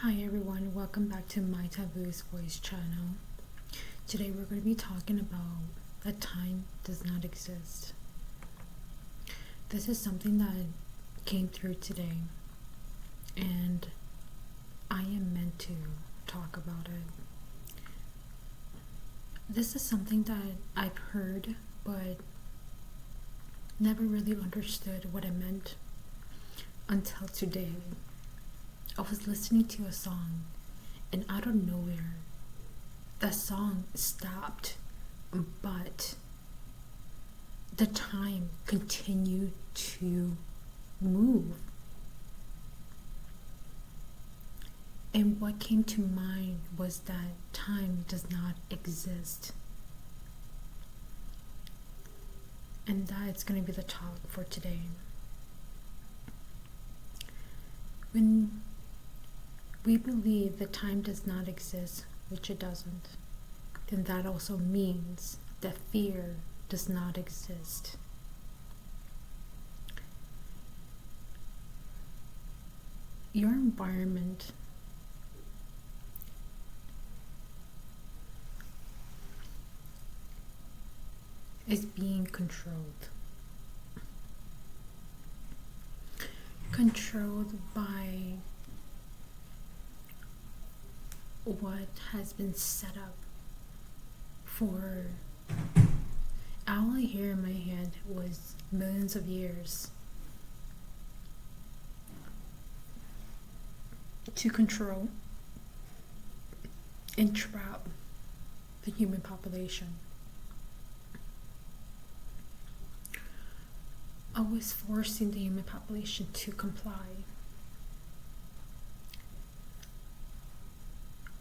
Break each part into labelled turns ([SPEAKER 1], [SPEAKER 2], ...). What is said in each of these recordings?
[SPEAKER 1] Hi everyone, welcome back to my Taboo's Voice channel. Today we're going to be talking about that time does not exist. This is something that came through today and I am meant to talk about it. This is something that I've heard but never really understood what it meant until today. I was listening to a song and out of nowhere that song stopped, but the time continued to move. And what came to mind was that time does not exist. And that's going to be the talk for today. When we believe that time does not exist, which it doesn't, then that also means that fear does not exist. Your environment is being controlled. Controlled by what has been set up for, all I hear in my head was millions of years to control and trap the human population. I was forcing the human population to comply.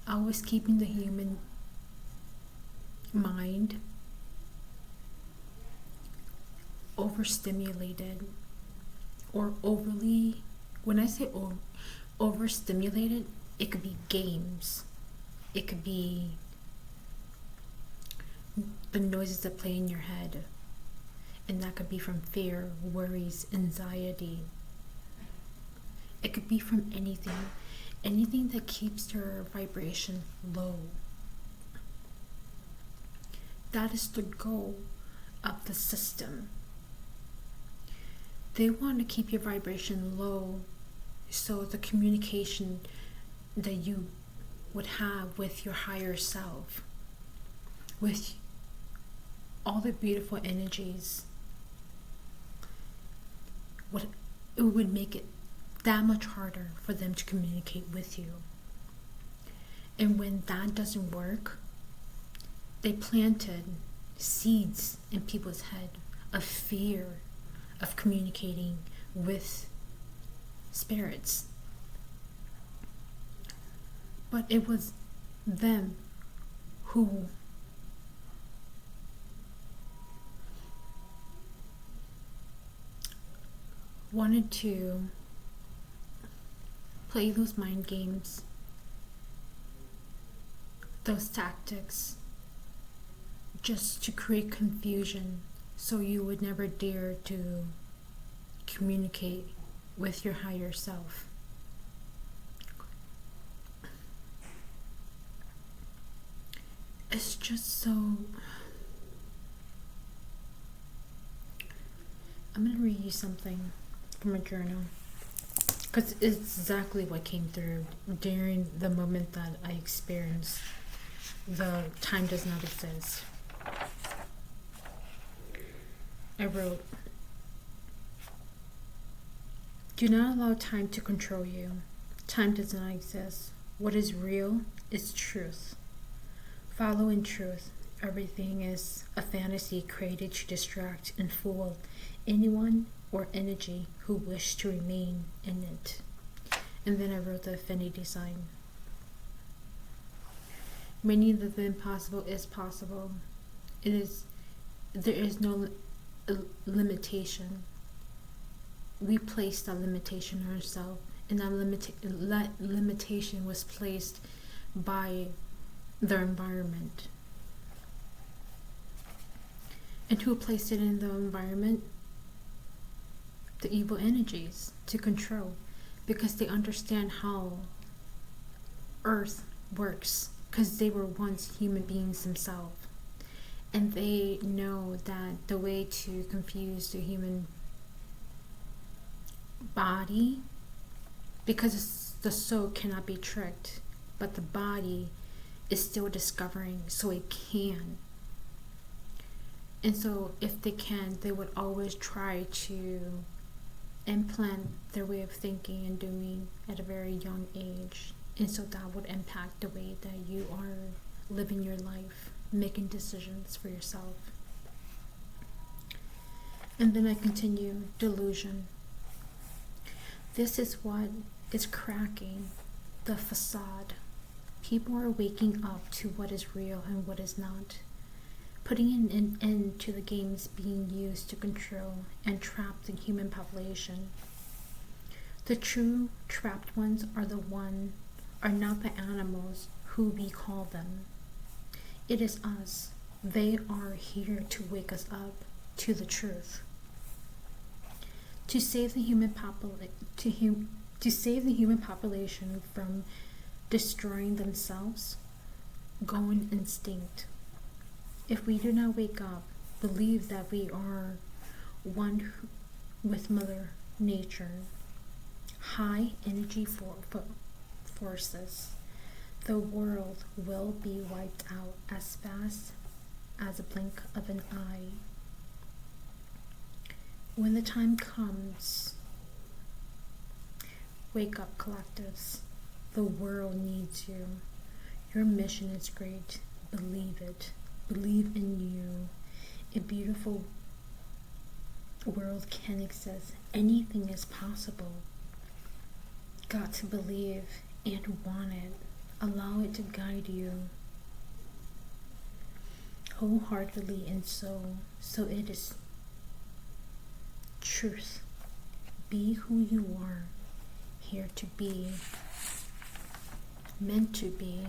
[SPEAKER 1] I was keeping the human mind overstimulated or overly, when I say overstimulated, it could be games. It could be the noises that play in your head. And that could be from fear, worries, anxiety. It could be from anything that keeps your vibration low. That is the goal of the system. They want to keep your vibration low so the communication that you would have with your higher self, with all the beautiful energies, it would make it that much harder for them to communicate with you. And when that doesn't work, they planted seeds in people's head of fear of communicating with spirits. But it was them who wanted to play those mind games, those tactics, just to create confusion so you would never dare to communicate with your higher self. It's just so... I'm going to read you something from a journal, because it's exactly what came through during the moment that I experienced the time does not exist. I wrote, "Do not allow time to control you. Time does not exist. What is real is truth. Follow in truth. Everything is a fantasy created to distract and fool anyone or energy who wish to remain in it." And then I wrote the affinity sign. Meaning that the impossible is possible. There is no limitation. We placed that limitation on ourselves, and that limitation was placed by their environment. And who placed it in the environment? The evil energies to control, because they understand how earth works, because they were once human beings themselves. And they know that the way to confuse the human body, because the soul cannot be tricked, but the body is still discovering, so it can. And so if they can, they would always try to implant their way of thinking and doing at a very young age. And so that would impact the way that you are living your life, making decisions for yourself. And then I continue, delusion. This is what is cracking the facade. People are waking up to what is real and what is not, putting an end to the games being used to control and trap the human population. The true trapped ones are not the animals who we call them. It is us. They are here to wake us up to the truth. To save the human population from destroying themselves, going extinct. If we do not wake up, believe that we are one with Mother Nature, high energy forces, the world will be wiped out as fast as a blink of an eye. When the time comes, wake up, collectives. The world needs you. Your mission is great. Believe it. Believe in you. A beautiful world can exist. Anything is possible. Got to believe and want it. Allow it to guide you wholeheartedly and so it is truth. Be who you are, here to be, meant to be,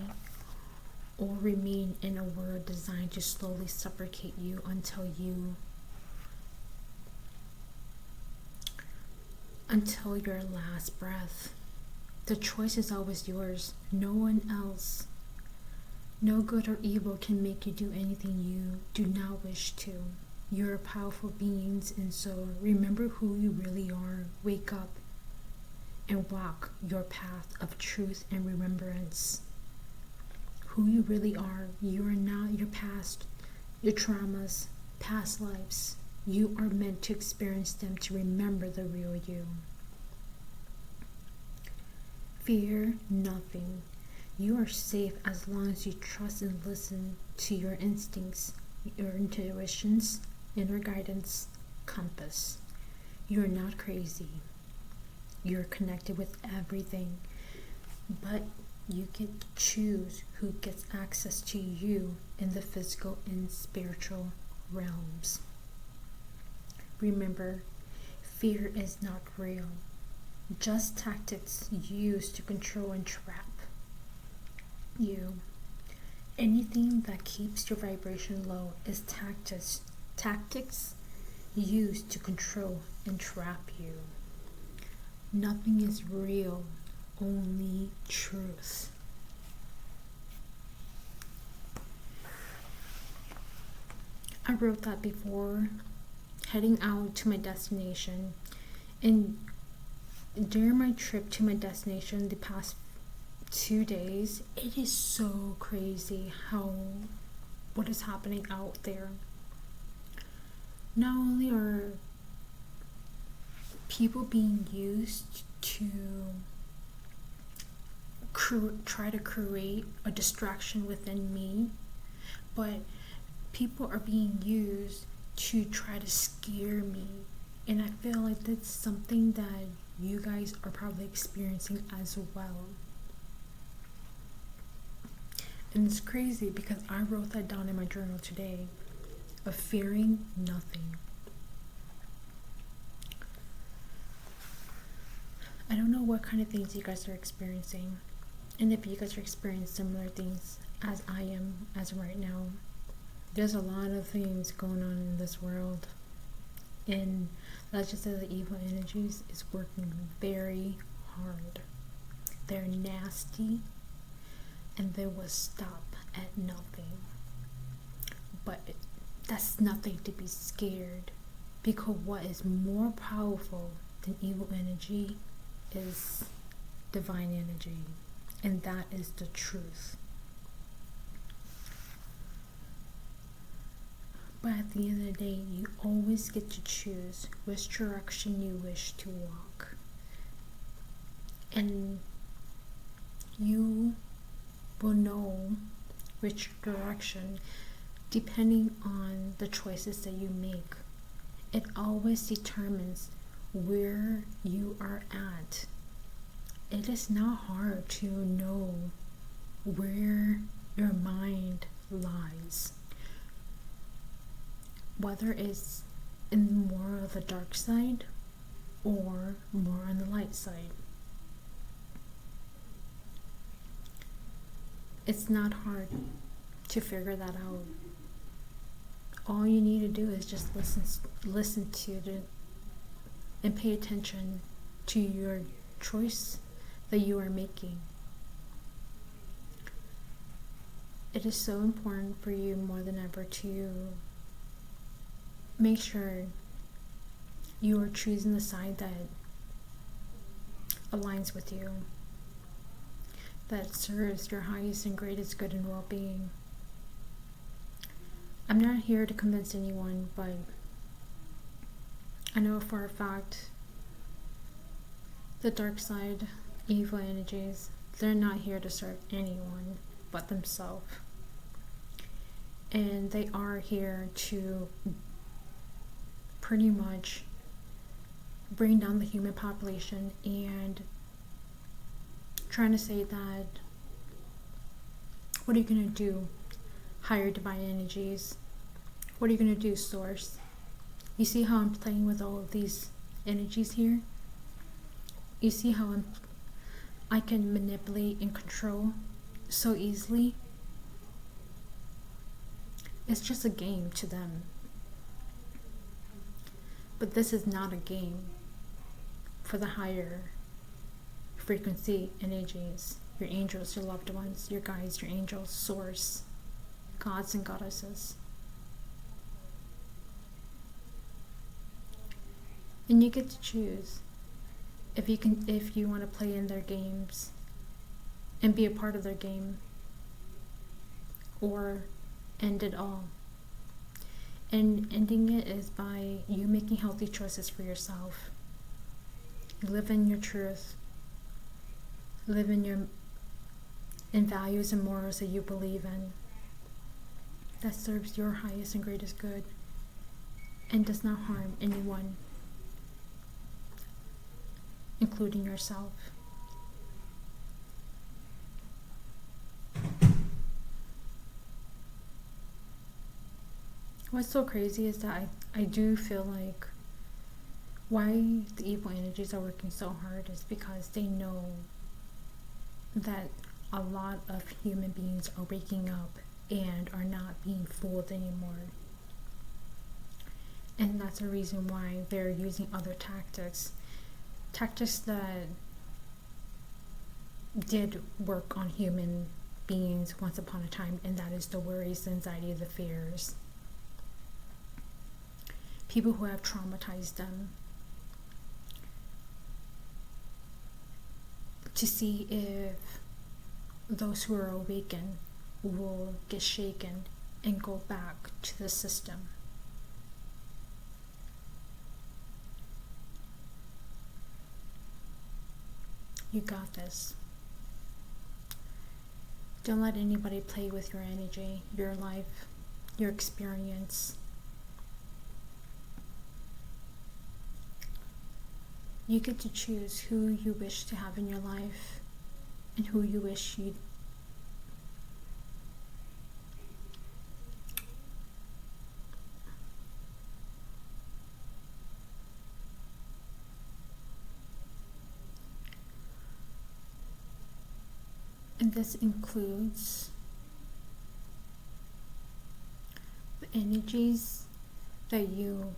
[SPEAKER 1] or remain in a world designed to slowly suffocate you until your last breath. The choice is always yours, no one else. No good or evil can make you do anything you do not wish to. You're powerful beings, and so remember who you really are. Wake up and walk your path of truth and remembrance. Who you really are. You are not your past, your traumas, past lives. You are meant to experience them to remember the real you. Fear nothing. You are safe as long as you trust and listen to your instincts, your intuitions, inner guidance, compass. You are not crazy. You're connected with everything, but you get to choose who gets access to you in the physical and spiritual realms. Remember, fear is not real. Just tactics used to control and trap you. Anything that keeps your vibration low is tactics used to control and trap you. Nothing is real, only truth. I wrote that before heading out to my destination, and during my trip to my destination the past 2 days, it is so crazy what is happening out there. Not only are people being used to try to create a distraction within me, but people are being used to try to scare me. And I feel like that's something that you guys are probably experiencing as well. And it's crazy because I wrote that down in my journal today, of fearing nothing. I don't know what kind of things you guys are experiencing, and if you guys are experiencing similar things as I am as of right now. There's a lot of things going on in this world, and let's just say the evil energies is working very hard. They're nasty, and they will stop at nothing. But that's nothing to be scared, because what is more powerful than evil energy is divine energy, and that is the truth. But at the end of the day, you always get to choose which direction you wish to walk. And you will know which direction depending on the choices that you make. It always determines where you are at. It is not hard to know where your mind lies, whether it's in more of the dark side or more on the light side. It's not hard to figure that out. All you need to do is just listen to it and pay attention to your choice that you are making. It is so important for you more than ever to make sure you are choosing the side that aligns with you, that serves your highest and greatest good and well-being. I'm not here to convince anyone, but I know for a fact the dark side, evil energies, they're not here to serve anyone but themselves. And they are here to pretty much bring down the human population and trying to say that, what are you going to do, higher divine energies? What are you going to do, source? You see how I'm playing with all of these energies here? You see how I can manipulate and control so easily? It's just a game to them. But this is not a game for the higher frequency energies, your angels, your loved ones, your guides, your angels, source, gods and goddesses. And you get to choose if you want to play in their games and be a part of their game, or end it all. And ending it is by you making healthy choices for yourself. Live in your truth. Live in values and morals that you believe in, that serves your highest and greatest good and does not harm anyone, including yourself. What's so crazy is that I do feel like why the evil energies are working so hard is because they know that a lot of human beings are waking up and are not being fooled anymore. And that's a reason why they're using other tactics that did work on human beings once upon a time, and that is the worries, the anxiety, the fears. People who have traumatized them, to see if those who are awakened will get shaken and go back to the system. You got this. Don't let anybody play with your energy, your life, your experience. You get to choose who you wish to have in your life and who you wish you and this includes the energies that you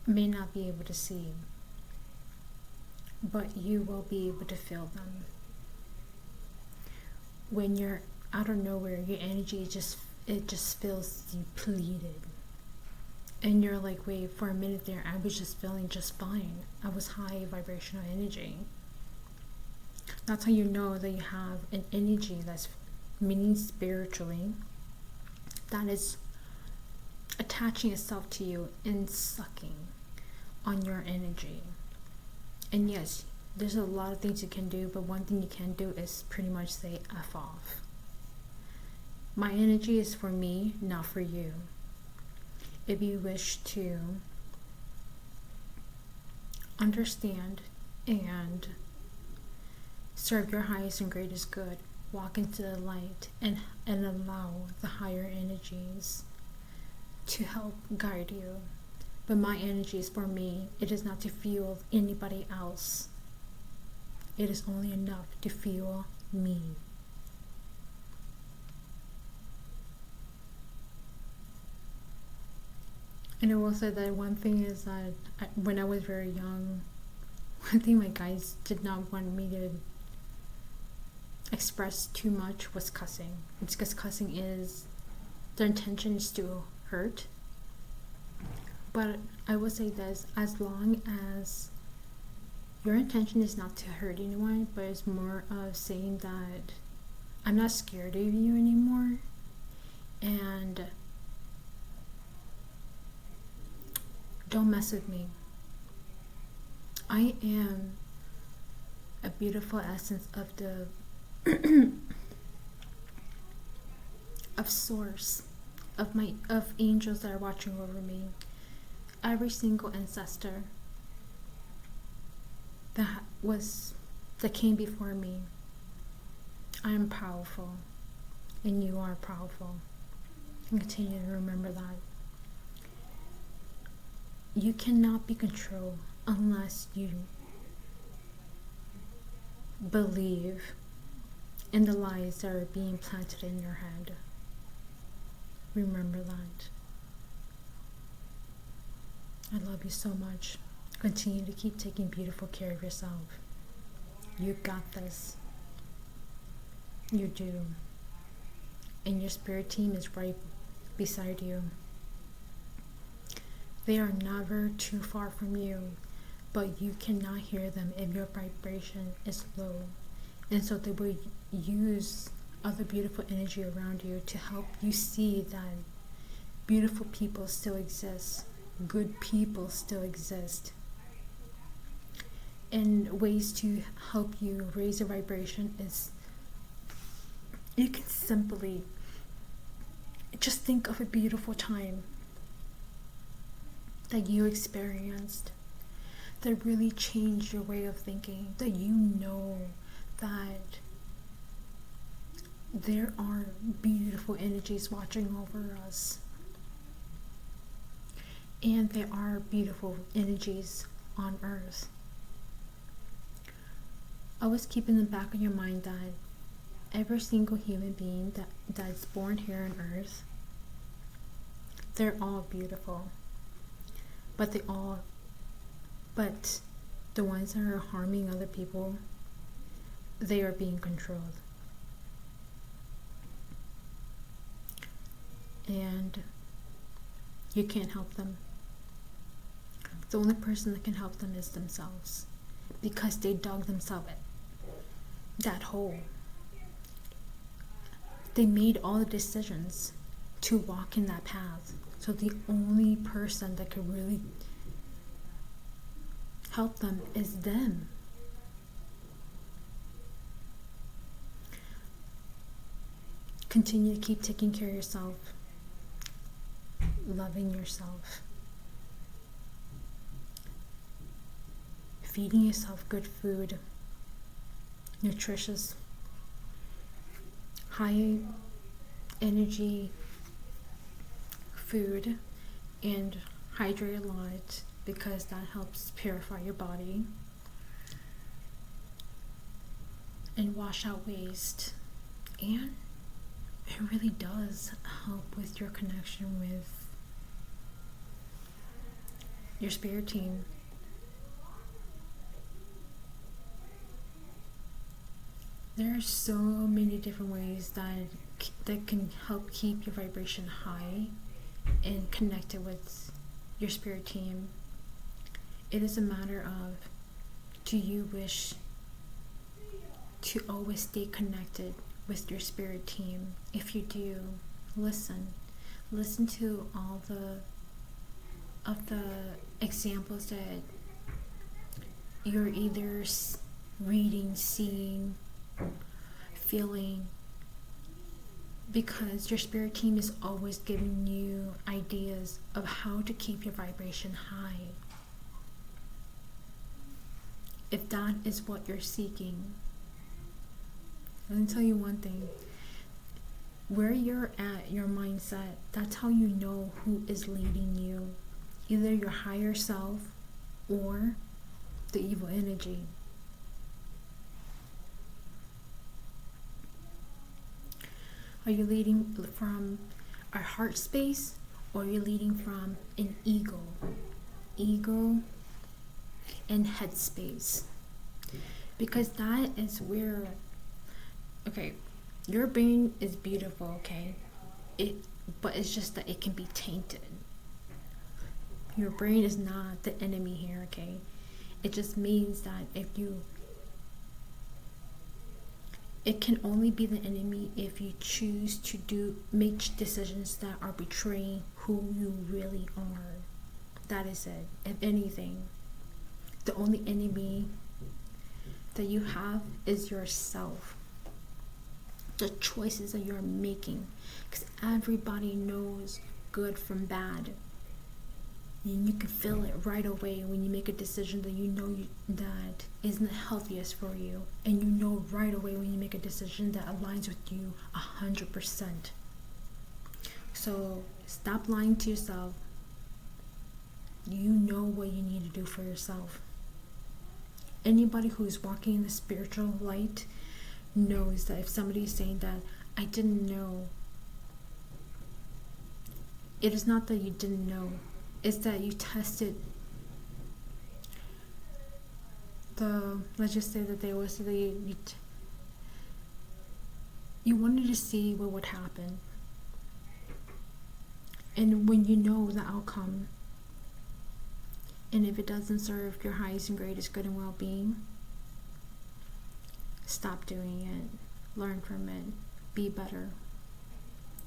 [SPEAKER 1] may not be able to see, but you will be able to feel them. When you're out of nowhere your energy just feels depleted. And you're like, wait, for a minute there, I was just feeling just fine. I was high vibrational energy. That's how you know that you have an energy that's meaning spiritually, that is attaching itself to you and sucking on your energy. And yes, there's a lot of things you can do, but one thing you can do is pretty much say F off. My energy is for me, not for you. If you wish to understand and serve your highest and greatest good, walk into the light and allow the higher energies to help guide you. But my energy is for me. It is not to fuel anybody else. It is only enough to fuel me. And I will say that one thing is that when I was very young, one thing my guys did not want me to express too much was cussing. It's because cussing is, the intention is to hurt. But I will say this, as long as your intention is not to hurt anyone, but it's more of saying that I'm not scared of you anymore, and don't mess with me. I am a beautiful essence of the of source, of angels that are watching over me. Every single ancestor that came before me. I am powerful, and you are powerful. And continue to remember that. You cannot be controlled unless you believe in the lies that are being planted in your head. Remember that. I love you so much. Continue to keep taking beautiful care of yourself. You got this. You do. And your spirit team is right beside you. They are never too far from you, but you cannot hear them if your vibration is low. And so they will use other beautiful energy around you to help you see that beautiful people still exist. Good people still exist. And ways to help you raise your vibration is, you can simply just think of a beautiful time that you experienced that really changed your way of thinking, that you know that there are beautiful energies watching over us, and there are beautiful energies on earth. Always keep in the back of your mind that every single human being that's born here on earth, they're all beautiful. But the ones that are harming other people, they are being controlled. And you can't help them. The only person that can help them is themselves, because they dug themselves that hole. They made all the decisions to walk in that path. So the only person that could really help them is them. Continue to keep taking care of yourself, loving yourself, feeding yourself good food, nutritious, high energy food, and hydrate a lot, because that helps purify your body and wash out waste. And it really does help with your connection with your spirit team. There are so many different ways that can help keep your vibration high and connected with your spirit team. It is a matter of, do you wish to always stay connected with your spirit team? If you do, listen to all of the examples that you're either reading, seeing, feeling, because your spirit team is always giving you ideas of how to keep your vibration high. If that is what you're seeking, let me tell you one thing. Where you're at, your mindset, that's how you know who is leading you. Either your higher self or the evil energy. Are you leading from a heart space, or are you leading from an ego and head space? Because that is where, okay, your brain is beautiful, okay? But it's just that it can be tainted. Your brain is not the enemy here, okay? It just means that it can only be the enemy if you choose to make decisions that are betraying who you really are. That is it. If anything, the only enemy that you have is yourself. The choices that you're making. Because everybody knows good from bad. And you can feel it right away when you make a decision that you know that isn't the healthiest for you. And you know right away when you make a decision that aligns with you 100%. So stop lying to yourself. You know what you need to do for yourself. Anybody who is walking in the spiritual light knows that if somebody is saying that, I didn't know, it is not that you didn't know. Is that you tested let's just say that there was you wanted to see what would happen. And when you know the outcome, and if it doesn't serve your highest and greatest good and well-being, stop doing it. Learn from it. Be better.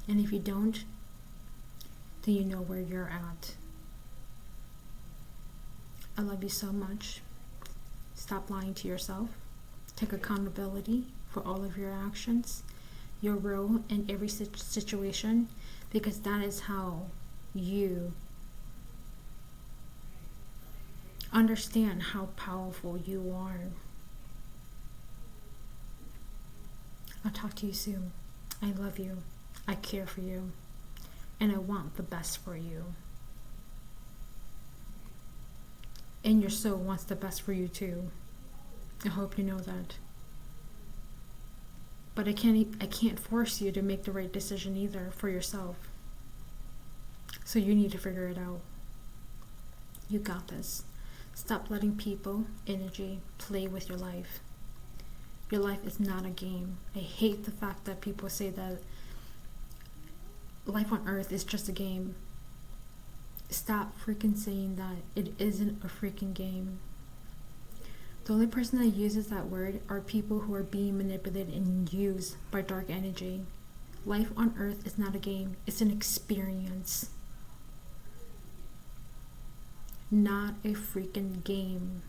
[SPEAKER 1] And if you don't, then you know where you're at. I love you so much. Stop lying to yourself. Take accountability for all of your actions, your role in every situation, because that is how you understand how powerful you are. I'll talk to you soon. I love you. I care for you. And I want the best for you. And your soul wants the best for you too. I hope you know that. But I can't force you to make the right decision either for yourself. So you need to figure it out. You got this. Stop letting people, energy, play with your life. Your life is not a game. I hate the fact that people say that life on earth is just a game. Stop freaking saying that. It isn't a freaking game. The only person that uses that word are people who are being manipulated and used by dark energy. Life on earth is not a game. It's an experience. Not a freaking game.